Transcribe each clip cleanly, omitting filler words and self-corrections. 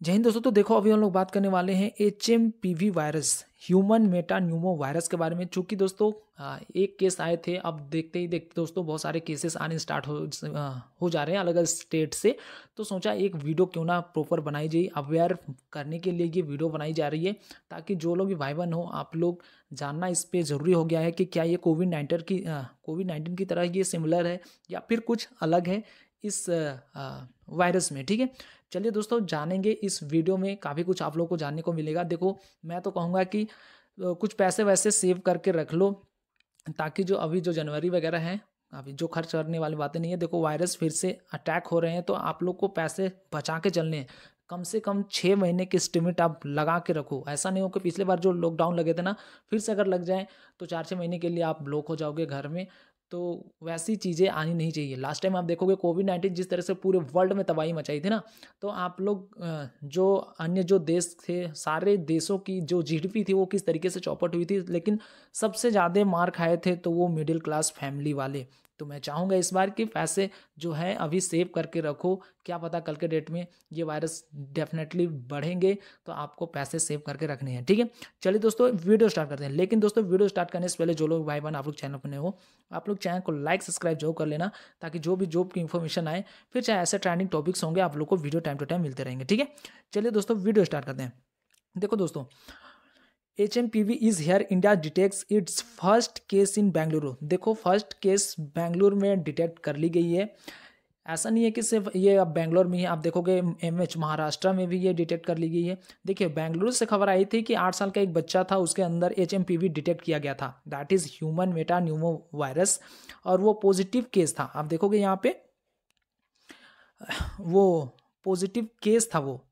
जय हिंद दोस्तों। तो देखो अभी हम लोग बात करने वाले हैं HMPV वायरस, ह्यूमन मेटान्यूमो वायरस के बारे में। चूंकि दोस्तों एक केस आए थे, अब देखते ही देखते दोस्तों बहुत सारे केसेस आने स्टार्ट हो जा रहे हैं अलग अलग स्टेट से। तो सोचा एक वीडियो क्यों ना प्रॉपर बनाई जाए, अवेयर करने के लिए ये वीडियो बनाई जा रही है, ताकि जो लोग भी भाई बहन हो, आप लोग जानना इस पे ज़रूरी हो गया है कि क्या ये कोविड-19 की तरह ये सिमिलर है या फिर कुछ अलग है इस वायरस में। ठीक है, चलिए दोस्तों जानेंगे इस वीडियो में, काफ़ी कुछ आप लोगों को जानने को मिलेगा। देखो मैं तो कहूँगा कि कुछ पैसे वैसे सेव करके रख लो, ताकि जो अभी जो जनवरी वगैरह है, अभी जो खर्च करने वाली बातें नहीं है। देखो वायरस फिर से अटैक हो रहे हैं, तो आप लोग को पैसे बचा के चलने हैं। कम से कम 6 महीने की एस्टिमेट आप लगा के रखो। ऐसा नहीं हो कि पिछले बार जो लॉकडाउन लगे थे ना, फिर से अगर लग जाए तो 4-6 महीने के लिए आप ब्लॉक हो जाओगे घर में। तो वैसी चीज़ें आनी नहीं चाहिए। लास्ट टाइम आप देखोगे कोविड-19 जिस तरह से पूरे वर्ल्ड में तबाही मचाई थी ना, तो आप लोग जो अन्य जो देश थे, सारे देशों की जो जीडीपी थी वो किस तरीके से चौपट हुई थी, लेकिन सबसे ज़्यादा मार खाए थे तो वो मिडिल क्लास फैमिली वाले। तो मैं चाहूँगा इस बार कि पैसे जो है अभी सेव करके रखो, क्या पता कल के डेट में ये वायरस डेफिनेटली बढ़ेंगे, तो आपको पैसे सेव करके रखने हैं। ठीक है, चलिए दोस्तों वीडियो स्टार्ट करते हैं। लेकिन दोस्तों वीडियो स्टार्ट करने से पहले जो लोग भाई बहन आप लोग चैनल पर नए हो, आप लोग चैनल को लाइक सब्सक्राइब जरूर कर लेना, ताकि जो भी जॉब की इन्फॉर्मेशन आए, फिर चाहे ऐसे ट्रेंडिंग टॉपिक्स होंगे, आप लोग को वीडियो टाइम टू टाइम मिलते रहेंगे। ठीक है, चलिए दोस्तों वीडियो स्टार्ट करते हैं। देखो दोस्तों, HMPV is here, India detects it's first case in Bengaluru. देखो फर्स्ट केस बेंगलुरु में डिटेक्ट कर ली गई है। ऐसा नहीं है कि सिर्फ ये अब बेंगलोर में ही, आप देखोगे MH महाराष्ट्र में भी ये डिटेक्ट कर ली गई है। देखिए बेंगलुरु से खबर आई थी कि 8 साल का एक बच्चा था, उसके अंदर HMPV डिटेक्ट किया गया था, दैट इज ह्यूमन मेटान्यूमो वायरस, और वो पॉजिटिव केस था। आप देखोगे यहाँ पे वो पॉजिटिव केस था, वो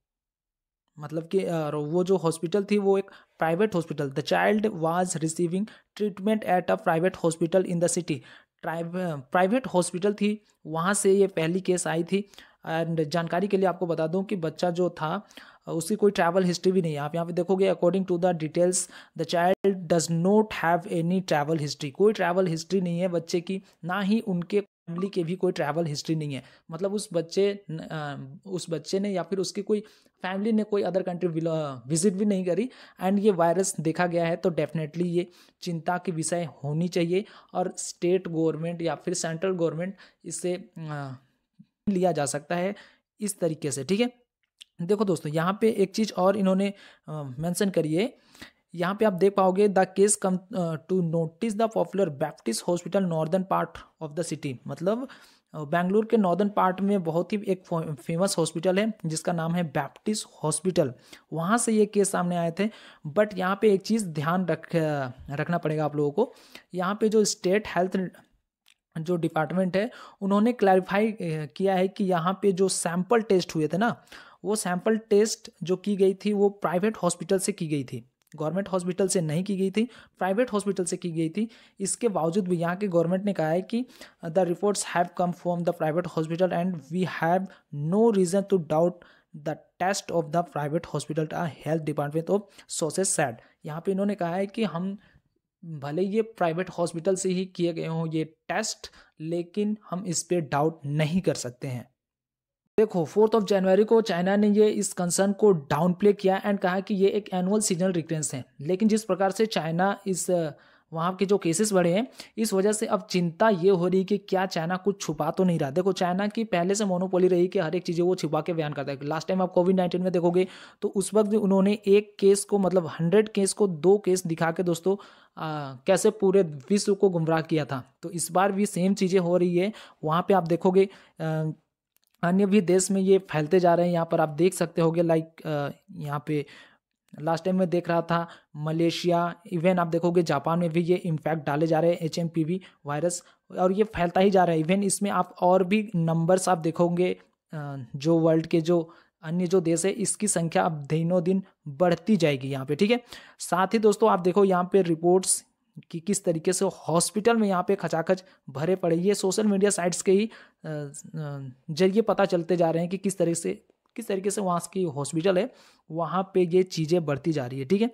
मतलब कि वो जो हॉस्पिटल थी वो एक private hospital, the child was receiving treatment at a private hospital in the city. Private hospital थी, वहाँ से ये पहली केस आई थी। एंड जानकारी के लिए आपको बता दूं कि बच्चा जो था उसकी कोई ट्रैवल हिस्ट्री भी नहीं है। आप यहाँ पे देखोगे according to the details, the child does not have any travel history. कोई ट्रैवल हिस्ट्री नहीं है बच्चे की, ना ही उनके फैमिली के भी कोई ट्रैवल हिस्ट्री नहीं है। मतलब उस बच्चे ने या फिर उसकी कोई फैमिली ने कोई अदर कंट्री विजिट भी नहीं करी, एंड ये वायरस देखा गया है। तो डेफिनेटली ये चिंता की विषय होनी चाहिए, और स्टेट गवर्नमेंट या फिर सेंट्रल गवर्नमेंट इससे लिया जा सकता है इस तरीके से। ठीक है, देखो दोस्तों यहाँ पे एक चीज़ और इन्होंने मेंशन करी है। यहाँ पे आप देख पाओगे the case come to notice the popular Baptist hospital northern part of the city. मतलब बेंगलुरु के नॉर्दर्न पार्ट में बहुत ही एक फेमस हॉस्पिटल है जिसका नाम है बैप्टिस्ट हॉस्पिटल, वहाँ से ये केस सामने आए थे। बट यहाँ पे एक चीज़ ध्यान रखना पड़ेगा आप लोगों को। यहाँ पे जो स्टेट हेल्थ जो डिपार्टमेंट है, उन्होंने क्लैरिफाई किया है कि यहाँ पे जो सैंपल टेस्ट हुए थे ना, वो सैंपल टेस्ट जो की गई थी वो प्राइवेट हॉस्पिटल से की गई थी, गवर्नमेंट हॉस्पिटल से नहीं की गई थी, प्राइवेट हॉस्पिटल से की गई थी। इसके बावजूद भी यहाँ के गवर्नमेंट ने कहा है कि the reports have come from the private hospital and we have no reason to doubt the test of the private hospital health department of sources said. यहाँ पे इन्होंने कहा है कि हम भले ये प्राइवेट हॉस्पिटल से ही किए गए हों ये टेस्ट, लेकिन हम इस पे डाउट नहीं कर सकते हैं। देखो 4 जनवरी को चाइना ने ये इस कंसर्न को डाउन प्ले किया एंड कहा कि ये एक एनुअल सीजनल रिकरेंस है। लेकिन जिस प्रकार से चाइना इस वहाँ के जो केसेस बढ़े हैं, इस वजह से अब चिंता ये हो रही कि क्या चाइना कुछ छुपा तो नहीं रहा। देखो चाइना की पहले से मोनोपोली रही कि हर एक चीज़ें वो छुपा के बयान करता है। लास्ट टाइम आप कोविड-19 में देखोगे तो उस वक्त उन्होंने एक केस को, मतलब 100 केस को 2 केस दिखा के दोस्तों कैसे पूरे विश्व को गुमराह किया था। तो इस बार भी सेम चीज़ें हो रही है। वहाँ पे आप देखोगे अन्य भी देश में ये फैलते जा रहे हैं। यहाँ पर आप देख सकते होगे लाइक यहाँ पे लास्ट टाइम मैं देख रहा था मलेशिया, इवन आप देखोगे जापान में भी ये इम्पैक्ट डाले जा रहे हैं HMPV वायरस, और ये फैलता ही जा रहा है। इवन इसमें आप और भी नंबर्स आप देखोगे, जो वर्ल्ड के जो अन्य जो देश है इसकी संख्या अब दिनों दिन बढ़ती जाएगी यहाँ पे। ठीक है, साथ ही दोस्तों आप देखो यहाँ पे रिपोर्ट्स कि किस तरीके से हॉस्पिटल में यहाँ पे खचाखच भरे पड़े। ये सोशल मीडिया साइट्स के ही जरिए पता चलते जा रहे हैं कि किस तरीके से वहाँ की हॉस्पिटल है, वहाँ पे ये चीज़ें बढ़ती जा रही है। ठीक है,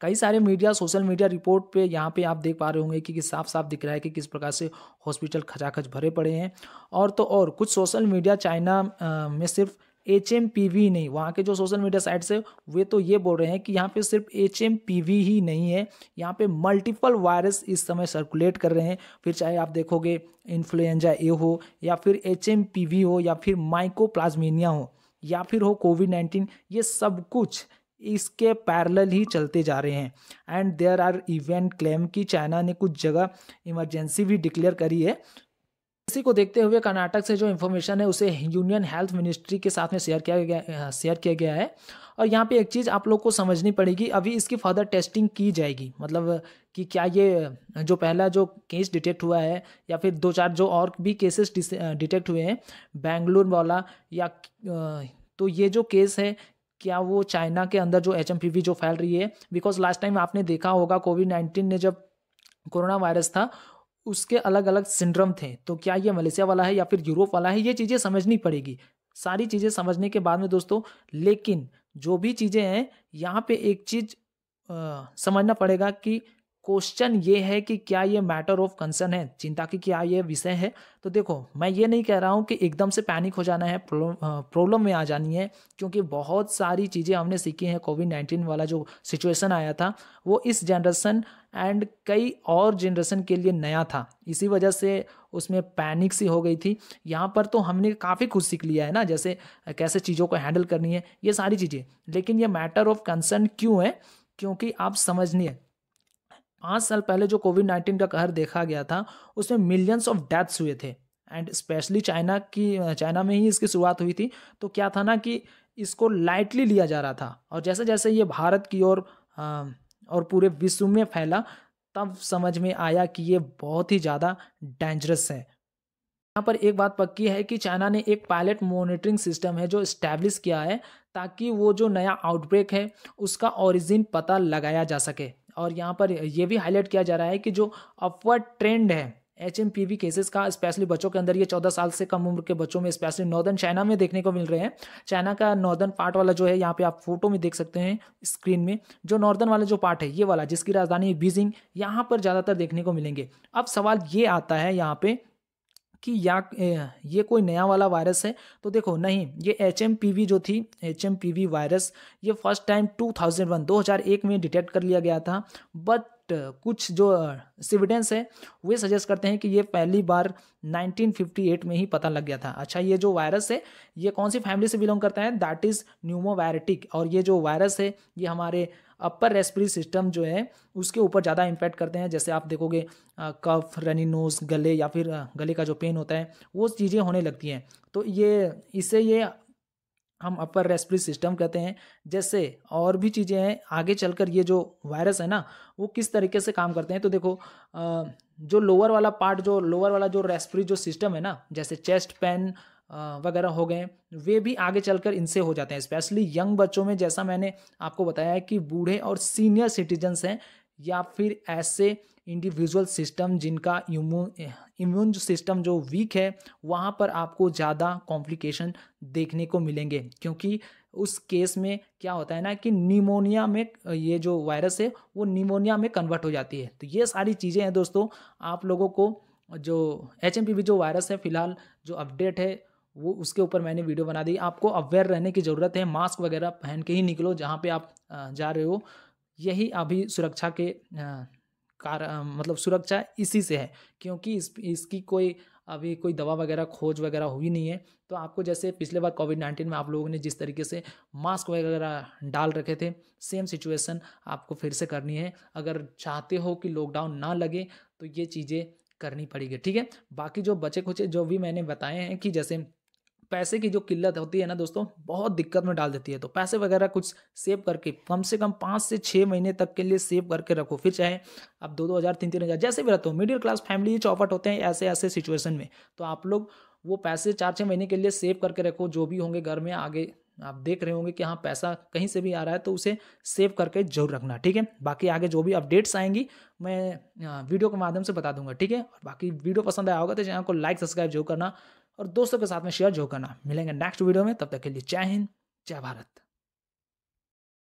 कई सारे मीडिया सोशल मीडिया रिपोर्ट पे यहाँ पे आप देख पा रहे होंगे कि साफ साफ दिख रहा है कि किस प्रकार से हॉस्पिटल खचाखच भरे पड़े हैं। और तो और कुछ सोशल मीडिया चाइना में सिर्फ HMPV नहीं, वहाँ के जो सोशल मीडिया साइट्स है वे तो ये बोल रहे हैं कि यहाँ पे सिर्फ HMPV ही नहीं है, यहाँ पे मल्टीपल वायरस इस समय सर्कुलेट कर रहे हैं। फिर चाहे आप देखोगे इन्फ्लुएंजा ए हो या फिर HMPV हो या फिर माइकोप्लाज्मीनिया हो या फिर हो कोविड-19, ये सब कुछ इसके पैरेलल ही चलते जा रहे हैं। And there are even claim कि चाइना ने कुछ जगह इमरजेंसी भी डिक्लेयर करी है। इसी को देखते हुए कर्नाटक से जो इन्फॉर्मेशन है उसे यूनियन हेल्थ मिनिस्ट्री के साथ में शेयर किया गया है। और यहाँ पे एक चीज़ आप लोग को समझनी पड़ेगी, अभी इसकी फर्दर टेस्टिंग की जाएगी, मतलब कि क्या ये जो पहला जो केस डिटेक्ट हुआ है या फिर 2-4 जो और भी केसेस डिटेक्ट हुए हैं बेंगलुरु वाला या तो ये जो केस है क्या वो चाइना के अंदर जो HMPV जो फैल रही है, बिकॉज लास्ट टाइम आपने देखा होगा कोविड-19 ने जब कोरोना वायरस था उसके अलग अलग सिंड्रोम थे, तो क्या ये मलेशिया वाला है या फिर यूरोप वाला है, ये चीज़ें समझनी पड़ेगी। सारी चीज़ें समझने के बाद में दोस्तों, लेकिन जो भी चीज़ें हैं यहाँ पे एक चीज़ समझना पड़ेगा कि क्वेश्चन ये है कि क्या ये मैटर ऑफ कंसर्न है, चिंता की क्या ये विषय है। तो देखो मैं ये नहीं कह रहा हूँ कि एकदम से पैनिक हो जाना है, प्रॉब्लम में आ जानी है, क्योंकि बहुत सारी चीज़ें हमने सीखी हैं। कोविड-19 वाला जो सिचुएशन आया था वो इस जनरेशन एंड कई और जनरेशन के लिए नया था, इसी वजह से उसमें पैनिक सी हो गई थी। यहाँ पर तो हमने काफ़ी कुछ सीख लिया है ना, जैसे कैसे चीज़ों को हैंडल करनी है, ये सारी चीज़ें। लेकिन ये मैटर ऑफ कंसर्न क्यों है, क्योंकि आप समझिए 5 साल पहले जो कोविड-19 का कहर देखा गया था उसमें मिलियंस ऑफ डेथ्स हुए थे एंड स्पेशली चाइना में ही इसकी शुरुआत हुई थी। तो क्या था ना कि इसको लाइटली लिया जा रहा था, और जैसे जैसे ये भारत की ओर और पूरे विश्व में फैला तब समझ में आया कि ये बहुत ही ज़्यादा डेंजरस है। यहाँ पर एक बात पक्की है कि चाइना ने एक पायलट मॉनिटरिंग सिस्टम है जो इस्टेब्लिश किया है ताकि वो जो नया आउटब्रेक है उसका ओरिजिन पता लगाया जा सके। और यहाँ पर यह भी हाईलाइट किया जा रहा है कि जो अपवर्ड ट्रेंड है HMPV केसेस का, स्पेशली बच्चों के अंदर, ये 14 साल से कम उम्र के बच्चों में स्पेशली नॉर्दर्न चाइना में देखने को मिल रहे हैं। चाइना का नॉर्दर्न पार्ट वाला जो है, यहाँ पे आप फोटो में देख सकते हैं स्क्रीन में, जो नॉर्दर्न वाला जो पार्ट है ये वाला जिसकी राजधानी बीजिंग, यहाँ पर ज़्यादातर देखने को मिलेंगे। अब सवाल ये आता है यहाँ पे कि ये कोई नया वाला वायरस है, तो देखो नहीं, ये HMPV जो थी, HMPV वायरस, ये फर्स्ट टाइम 2001 में डिटेक्ट कर लिया गया था। बट कुछ जो एविडेंस है वे सजेस्ट करते हैं कि ये पहली बार 1958 में ही पता लग गया था। अच्छा, ये जो वायरस है ये कौन सी फैमिली से बिलोंग करता है, दैट इज़ न्यूमोवायरेटिक। और ये जो वायरस है ये हमारे अपर रेस्पिरेटरी सिस्टम जो है उसके ऊपर ज़्यादा इम्पैक्ट करते हैं। जैसे आप देखोगे कफ, रनी नोज, गले या फिर गले का जो पेन होता है वो चीज़ें होने लगती हैं। तो ये हम अपर रेस्पिरेटरी सिस्टम कहते हैं। जैसे और भी चीज़ें हैं, आगे चलकर ये जो वायरस है ना वो किस तरीके से काम करते हैं। तो देखो जो लोअर वाला पार्ट, जो लोअर वाला जो रेस्पिरेटरी जो सिस्टम है ना, जैसे चेस्ट पेन वगैरह हो गए, वे भी आगे चलकर इनसे हो जाते हैं, स्पेशली यंग बच्चों में। जैसा मैंने आपको बताया है कि बूढ़े और सीनियर सिटीजन्स हैं या फिर ऐसे इंडिविजुअल सिस्टम जिनका इम्यून सिस्टम जो वीक है, वहाँ पर आपको ज़्यादा कॉम्प्लिकेशन देखने को मिलेंगे, क्योंकि उस केस में क्या होता है ना कि निमोनिया में ये जो वायरस है वो निमोनिया में कन्वर्ट हो जाती है। तो ये सारी चीज़ें हैं दोस्तों, आप लोगों को जो HMPV जो वायरस है फिलहाल जो अपडेट है वो उसके ऊपर मैंने वीडियो बना दी। आपको अवेयर रहने की ज़रूरत है, मास्क वगैरह पहन के ही निकलो जहाँ पे आप जा रहे हो। यही अभी सुरक्षा के मतलब सुरक्षा इसी से है, क्योंकि इसकी कोई अभी कोई दवा वगैरह खोज वगैरह हुई नहीं है। तो आपको जैसे पिछले बार कोविड-19 में आप लोगों ने जिस तरीके से मास्क वगैरह डाल रखे थे, सेम सिचुएशन आपको फिर से करनी है। अगर चाहते हो कि लॉकडाउन ना लगे तो ये चीज़ें करनी पड़ेगी, ठीक है। बाकी जो बचे खुचे जो भी मैंने बताए हैं कि जैसे पैसे की जो किल्लत होती है ना दोस्तों, बहुत दिक्कत में डाल देती है। तो पैसे वगैरह कुछ सेव करके कम से कम 5 से 6 महीने तक के लिए सेव करके रखो। फिर चाहे आप 2-2 हज़ार 3-3 हज़ार जैसे भी रहते हो, मिडिल क्लास फैमिली चौपट होते हैं ऐसे ऐसे सिचुएशन में। तो आप लोग वो पैसे 4-6 महीने के लिए सेव करके रखो। जो भी होंगे घर में आगे आप देख रहे होंगे कि हाँ पैसा कहीं से भी आ रहा है, तो उसे सेव करके जरूर रखना, ठीक है। बाकी आगे जो भी अपडेट्स आएंगी मैं वीडियो के माध्यम से बता दूंगा, ठीक है। और बाकी वीडियो पसंद आया होगा तो चैनल को लाइक सब्सक्राइब जरूर करना और दोस्तों के साथ में शेयर जरूर करना। मिलेंगे नेक्स्ट वीडियो में, तब तक के लिए जय हिंद, जय भारत।